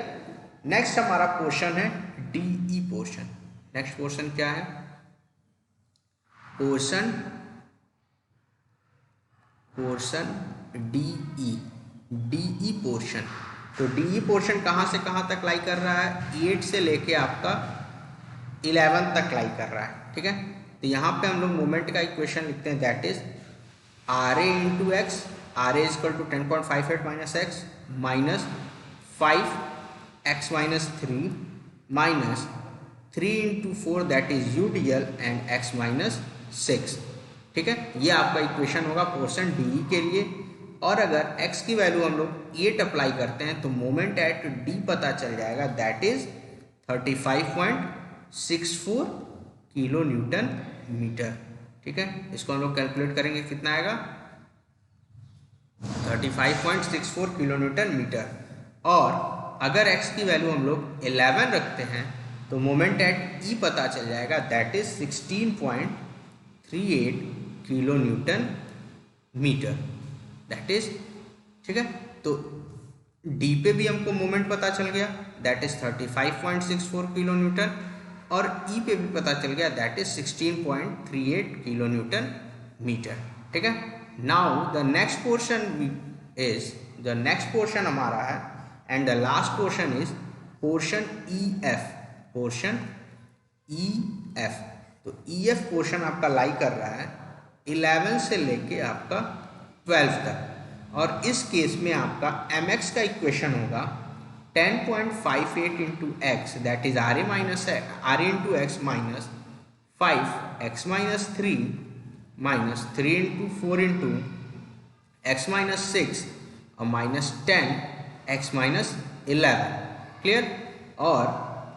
Next हमारा पोर्शन है D E portion. Next portion क्या है, पोर्शन डी ई पोर्शन। तो डी ई पोर्शन कहाँ से कहाँ तक लाई कर रहा है, 8 से लेके आपका 11 तक लाई कर रहा है, ठीक है। तो यहाँ पे हम लोग मोमेंट का इक्वेशन लिखते हैं, that is R A into x, R A is equal to 10.58 minus x minus 5x minus 3 minus 3 into 4 that is U D L and x minus 6, ठीक है। ये आपका इक्वेशन होगा पोर्शन डी ई के लिए। और अगर x की वैल्यू हम लोग 8 अप्लाई करते हैं तो मोमेंट एट d पता चल जाएगा, that is 35.64 kilo newton metre, ठीक है। इसको हम लोग कैलकुलेट करेंगे, कितना आएगा 35.64 किलो न्यूटन मीटर। और अगर x की वैल्यू हम लोग 11 रखते हैं तो मोमेंट एट e पता चल जाएगा, that is 16.38 kilo newton metre, that is, ठीक है। तो d पे भी हमको मोमेंट पता चल गया, दैट इज 35.64 किलो न्यूटन, और e पे भी पता चल गया, that is 16.38 kilo newton metre, ठीक है। नाउ द नेक्स्ट पोर्शन हमारा है and the last portion is portion E F. Portion E F, तो ई एफ पोर्शन आपका लाई कर रहा है 11 से लेके आपका 12 तक, और इस केस में आपका एम एक्स का इक्वेशन होगा 10.58 into x, that is RA minus RA into x minus 5x minus 3 minus 3 into 4 into x minus 6 और minus 10 x minus 11। क्लियर। और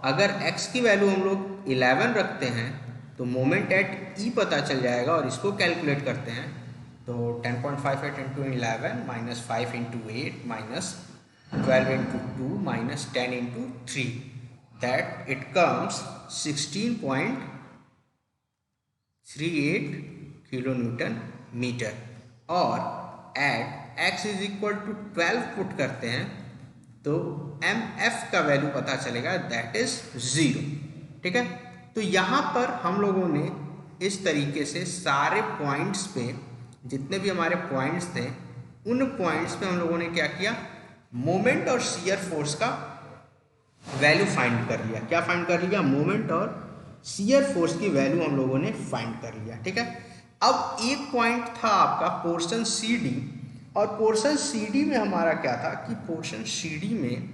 अगर x की वैल्यू हम लोग 11 रखते हैं तो मोमेंट एट ई पता चल जाएगा और इसको कैलकुलेट करते हैं तो 10.58 into 11 minus 5 into 8 minus 12 into 2 minus 10 into 3, that it comes 16.38 kilo newton metre. और at x is equal to 12 put करते हैं तो mf का वैल्यू पता चलेगा, दैट इज 0। ठीक है, तो यहाँ पर हम लोगों ने इस तरीके से सारे पॉइंट्स पे, जितने भी हमारे पॉइंट्स थे उन पॉइंट्स पे हम लोगों ने क्या किया, मोमेंट और शियर फोर्स का वैल्यू फाइंड कर लिया। क्या फाइंड कर लिया, मोमेंट और शियर फोर्स की वैल्यू हम लोगों ने फाइंड कर लिया। ठीक है, अब एक पॉइंट था आपका पोर्शन सी डी, और पोर्शन सी डी में हमारा क्या था कि पोर्शन सी डी में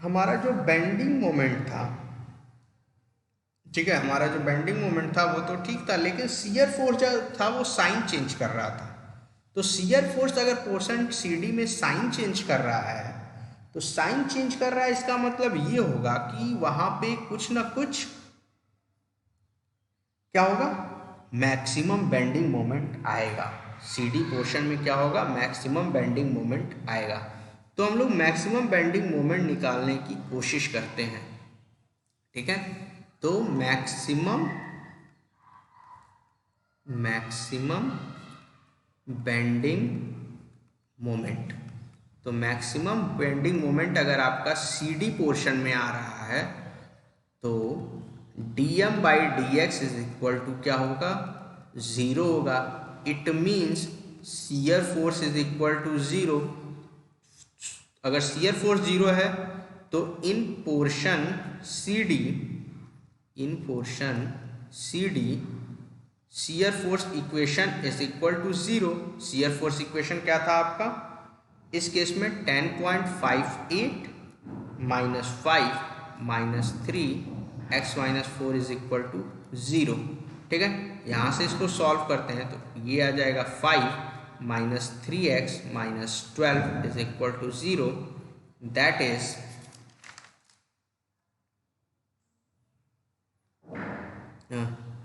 हमारा जो बेंडिंग मोमेंट था, ठीक है, हमारा जो बेंडिंग मोमेंट था वो तो ठीक था, लेकिन शियर फोर्स जो था वो साइन चेंज कर रहा था। तो शियर फोर्स अगर पोर्शन सी डी में साइन चेंज कर रहा है तो साइन चेंज कर रहा है, इसका मतलब ये होगा कि वहां पे कुछ ना कुछ क्या होगा, मैक्सिमम बेंडिंग मोमेंट आएगा। सीडी पोर्शन में क्या होगा, मैक्सिमम बेंडिंग मोमेंट आएगा। तो हम लोग मैक्सिमम बेंडिंग मोमेंट निकालने की कोशिश करते हैं। ठीक है, तो मैक्सिमम बेंडिंग मोमेंट, तो मैक्सिमम बेंडिंग मोमेंट अगर आपका सीडी पोर्शन में आ रहा है तो dm by D X is equal to क्या होगा, 0 होगा। It means shear force is equal to 0। अगर शियर फोर्स 0 है तो in portion C D shear force equation is equal to 0। Shear force equation क्या था आपका इस केस में, 10.58 minus 5 minus 3 x minus 4 is equal to 0। ठीक है, यहाँ से इसको सॉल्व करते हैं तो ये आ जाएगा 5 minus 3x minus 12 is equal to 0, that is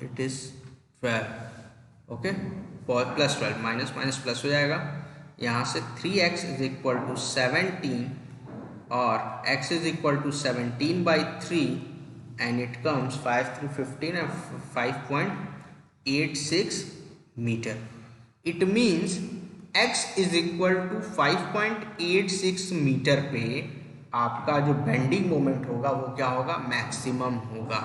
it is 12। Okay, plus 12 minus minus plus हो जाएगा, यहाँ से 3x इज इक्वल टू 17 और x is equal to 17 by 3 and it comes 5 through 15 and 5.86 meter. It means x is equal to 5.86 metre पे आपका जो बेंडिंग मोमेंट होगा वो क्या होगा, मैक्सिमम होगा।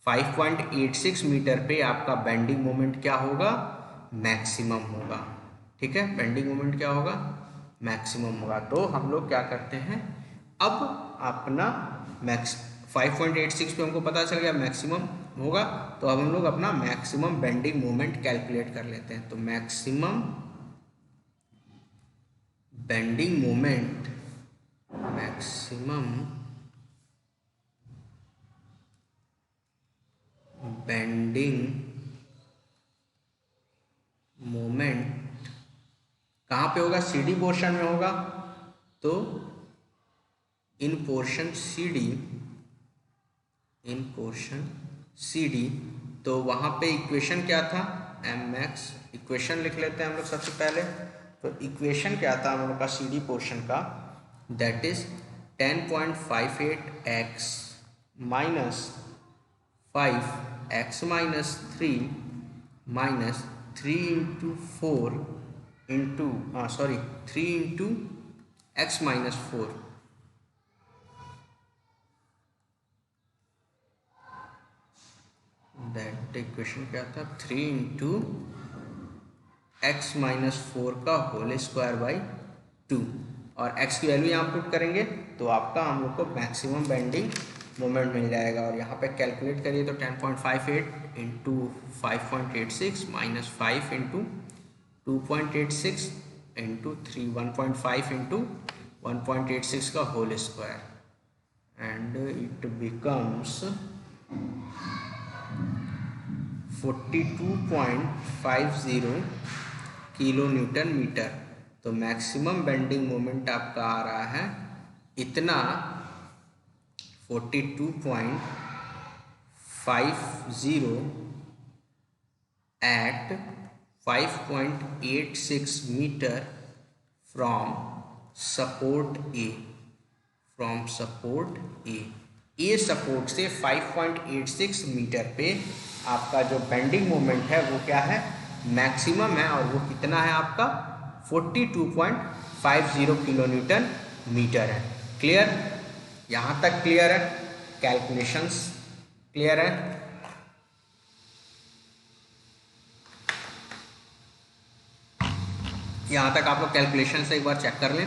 5.86 मीटर पे आपका बेंडिंग मोमेंट क्या होगा, मैक्सिमम होगा। ठीक है, बेंडिंग मोमेंट क्या होगा, मैक्सिमम होगा। तो हम लोग क्या करते हैं, अब अपना 5.86 पे हमको पता चल गया मैक्सिमम होगा, तो अब हम लोग अपना मैक्सिमम बेंडिंग मोमेंट कैलकुलेट कर लेते हैं। तो मैक्सिमम बेंडिंग मोमेंट, कहाँ पे होगा, सीडी पोर्शन में होगा। तो इन पोर्शन सी डी, तो वहाँ पे इक्वेशन क्या था, mx, इक्वेशन लिख लेते हैं हम लोग सबसे पहले। तो इक्वेशन क्या था हम लोग का सी डी पोर्शन का, that is 10.58x minus 5x minus 3 minus 3 into 4 into 3 into x minus 4, that equation क्या था, 3 इंटू एक्स माइनस 4 का होल स्क्वायर बाई 2, और x की वैल्यू यहाँ पुट करेंगे तो आपका हम लोग को मैक्सिमम बेंडिंग मोमेंट मिल जाएगा। और यहाँ पे कैलकुलेट करिए तो 10.58 into 5.86 minus 5 into 2.86 into 3, 1.5 into 1.86 का whole square and it becomes 42.50 kilo newton metre. तो मैक्सिमम बेंडिंग मोमेंट आपका आ रहा है इतना 42.50 at 5.86 metre from support A. A support से 5.86 मीटर पे आपका जो बेंडिंग मोमेंट है वो क्या है, मैक्सिमम है, और वो कितना है आपका 42.50 किलो न्यूटन मीटर है। क्लियर? यहाँ तक क्लियर है? कैलकुलेशंस क्लियर है? यहाँ तक आप लोग कैलकुलेशन से एक बार चेक कर लें।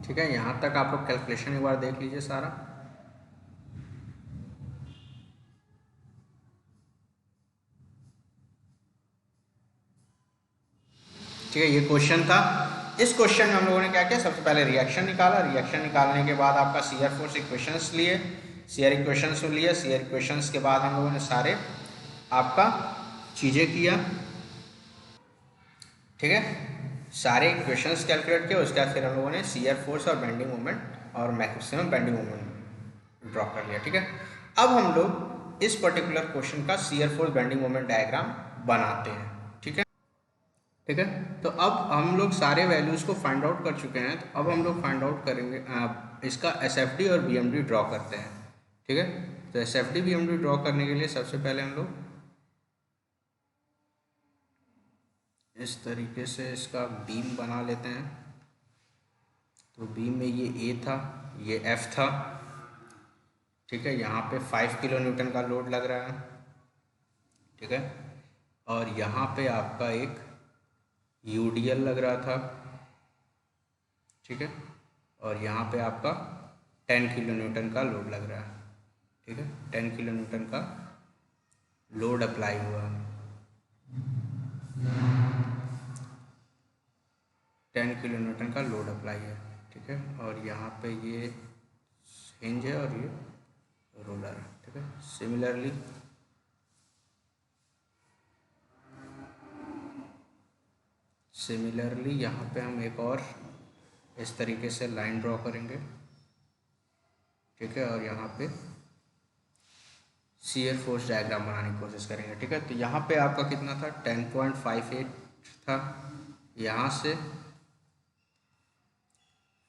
ठीक है, यहाँ तक आप लोग कैलकुलेशन एक बार देख लीजिए सारा। ठीक है, ये क्वेश्चन था। इस क्वेश्चन में हम लोगों ने क्या किया, सबसे पहले रिएक्शन निकाला। रिएक्शन निकालने के बाद आपका शियर फोर्स इक्वेशंस लिए, शियर इक्वेशंस लिए। शियर इक्वेशंस के बाद हम लोगों ने सारे आपका चीज़ें किया। ठीक है, सारे इक्वेशंस कैलकुलेट किए। उसके बाद फिर हम लोगों ने शियर फोर्स और बेंडिंग मोमेंट और मैक्सिमम बेंडिंग मोमेंट ड्रॉ कर लिया। ठीक है, अब हम लोग इस पर्टिकुलर क्वेश्चन का shear force bending moment diagram बनाते हैं। ठीक है, ठीक है, तो अब हम लोग सारे वैल्यूज़ को फाइंड आउट कर चुके हैं। तो अब हम लोग फाइंड आउट करेंगे इसका एसएफडी और बीएमडी ड्रॉ करते हैं। ठीक है, तो एसएफडी बीएमडी ड्रॉ करने के लिए सबसे पहले हम लोग इस तरीके से इसका बीम बना लेते हैं। तो बीम में ये ए था, ये एफ था। ठीक है, यहाँ पे 5 किलो न्यूटन का लोड लग रहा है। ठीक है, और यहाँ पे आपका एक यूडीएल लग रहा था। ठीक है, और यहाँ पे आपका 10 किलो न्यूटन का लोड लग रहा है। ठीक है, 10 किलो न्यूटन का लोड अप्लाई हुआ है। 10 किलो न्यूटन का लोड अप्लाई है। ठीक है, और यहाँ पे ये हिंज है और ये रोलर है। ठीक है, सिमिलरली यहाँ पे हम एक और इस तरीके से लाइन ड्रॉ करेंगे। ठीक है, और यहाँ पे शियर फोर्स डायग्राम बनाने की कोशिश करेंगे। ठीक है, तो यहाँ पे आपका कितना था, 10.58 था यहाँ से।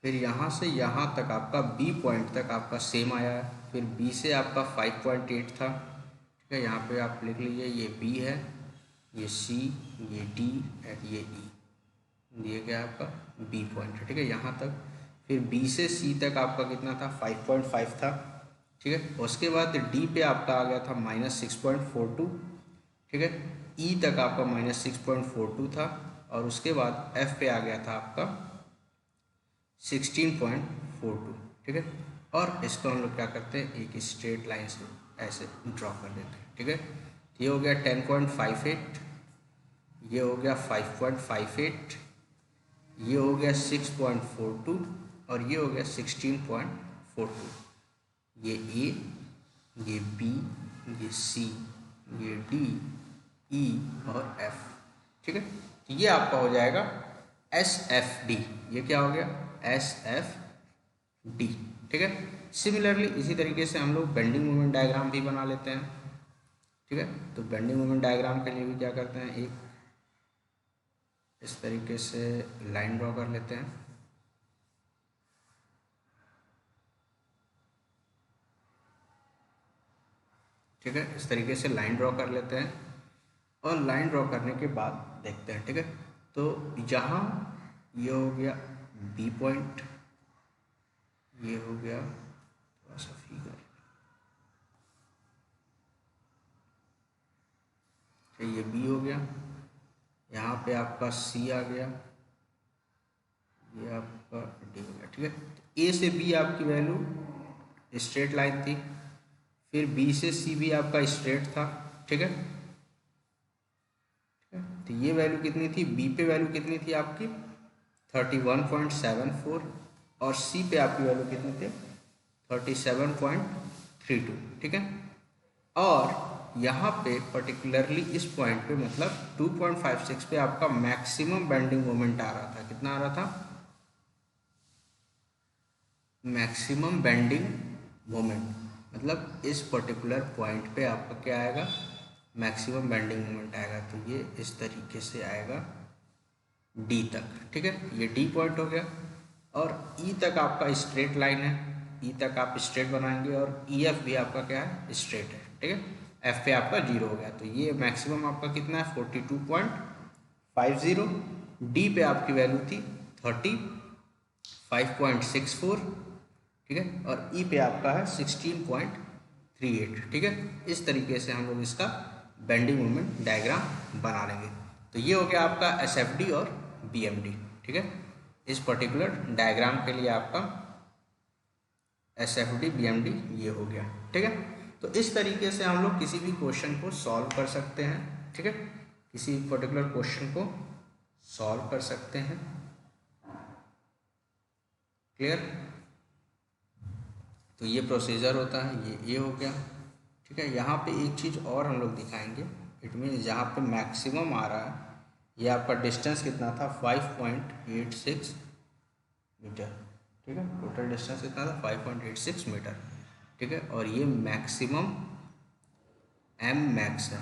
फिर यहाँ से यहाँ तक आपका बी पॉइंट तक आपका सेम आया है। फिर बी से आपका 5.8 था। ठीक है, यहाँ पे आप लिख लीजिए, ये बी है, ये सी, ये डी एंड ये ई, ये क्या है आपका बी पॉइंट है। ठीक है, यहाँ तक। फिर बी से सी तक आपका कितना था, 5.5 था। ठीक है, उसके बाद डी पे आपका आ गया था -6.42। ठीक है, ई तक आपका -6.42 था, और उसके बाद एफ पे आ गया था आपका 16.42। ठीक है, और इसको हम लोग क्या करते हैं, एक स्ट्रेट लाइन से ऐसे ड्रॉ कर देते हैं। ठीक है, ये हो गया 10.58, ये हो गया 5.58, ये हो गया 6.42, और ये हो गया 16.42। ये ए, ये बी, ये सी, ये डी, ई और एफ। ठीक है, तो ये आपका हो जाएगा एस एफ डी। ये क्या हो गया, एस एफ डी। ठीक है, सिमिलरली इसी तरीके से हम लोग बेंडिंग मोमेंट डायग्राम भी बना लेते हैं। ठीक है, तो बेंडिंग मोमेंट डायग्राम के लिए भी क्या करते हैं, एक इस तरीके से लाइन ड्रॉ कर लेते हैं। ठीक है, इस तरीके से लाइन ड्रॉ कर लेते हैं, और लाइन ड्रॉ करने के बाद देखते हैं। ठीक है, तो जहाँ ये हो गया बी पॉइंट, ये हो गया थोड़ा सा फिगर, ये बी हो गया, यहाँ पे आपका सी आ गया, ये आपका डी हो गया। ठीक है, तो ए से बी आपकी वैल्यू स्ट्रेट लाइन थी। फिर बी से सी भी आपका स्ट्रेट था। ठीक है, तो ये वैल्यू कितनी थी, बी पे वैल्यू कितनी थी आपकी 31.74 और सी पे आपकी वैल्यू कितनी थी 37.32, ठीक है। और यहाँ पे पर्टिकुलरली इस पॉइंट पे मतलब 2.56 पे आपका मैक्सिमम बेंडिंग मोमेंट आ रहा था। कितना आ रहा था? मैक्सिमम बेंडिंग मोमेंट, मतलब इस पर्टिकुलर पॉइंट पे आपका क्या आएगा? मैक्सिमम बेंडिंग मोमेंट आएगा। तो ये इस तरीके से आएगा डी तक, ठीक है। ये डी पॉइंट हो गया। और ई तक आपका स्ट्रेट लाइन है, ई तक आप स्ट्रेट बनाएंगे और ई एफ भी आपका क्या है? स्ट्रेट है, ठीक है। एफ पे आपका 0 हो गया। तो ये मैक्सिमम आपका कितना है? 42.50। डी पे आपकी वैल्यू थी 35.64, ठीक है। और ई पे आपका है 16.38, ठीक है। इस तरीके से हम लोग इसका बेंडिंग मोमेंट डायग्राम बना लेंगे। तो ये हो गया आपका एस एफ डी और बी एम डी, ठीक है। इस पर्टिकुलर डायग्राम के लिए आपका S F D B M D ये हो गया, ठीक है। तो इस तरीके से हम लोग किसी भी क्वेश्चन को सॉल्व कर सकते हैं, ठीक है। किसी पर्टिकुलर क्वेश्चन को सॉल्व कर सकते हैं। क्लियर? तो ये प्रोसीजर होता है, ये हो गया, ठीक है। यहाँ पे एक चीज़ और हम लोग दिखाएंगे। इट मीन जहाँ पे मैक्सिमम आ रहा है, ये आपका डिस्टेंस कितना था? 5.86 मीटर, ठीक है। टोटल डिस्टेंस कितना था? 5.86 मीटर, ठीक है। और ये मैक्सिमम एम मैक्स है,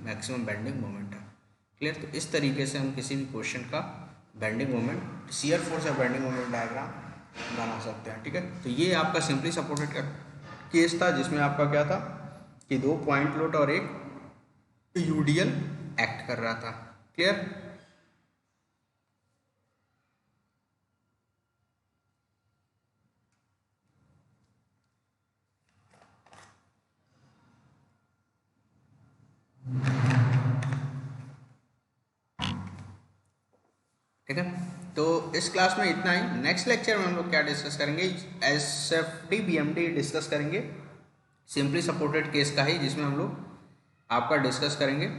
मैक्सिमम बेंडिंग मोमेंट है। क्लियर? तो इस तरीके से हम किसी भी क्वेश्चन का बेंडिंग मोमेंट, शियर फोर्स या बेंडिंग मोमेंट डायग्राम बना सकते हैं, ठीक है। तो ये आपका सिंपली सपोर्टेड का केस था, जिसमें आपका क्या था कि 2 पॉइंट लोड और एक यूडीएल एक्ट कर रहा था। क्लियर? ठीक है। तो इस क्लास में इतना ही। नेक्स्ट लेक्चर में हम लोग क्या डिस्कस करेंगे? S F D B M D discuss करेंगे, सिंपली सपोर्टेड केस का ही, जिसमें हम लोग आपका डिस्कस करेंगे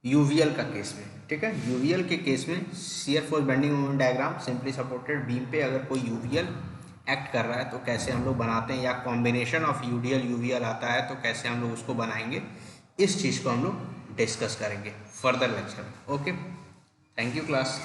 यूवीएल का केस में, ठीक है। यूवीएल के केस में shear force bending moment diagram simply supported beam पे अगर कोई यूवीएल एक्ट कर रहा है तो कैसे हम लोग बनाते हैं, या कॉम्बिनेशन ऑफ यूडीएल यूवीएल आता है तो कैसे हम लोग उसको बनाएंगे, इस चीज़ को हम लोग डिस्कस करेंगे फर्दर लेक्चर में। Okay, thank you class.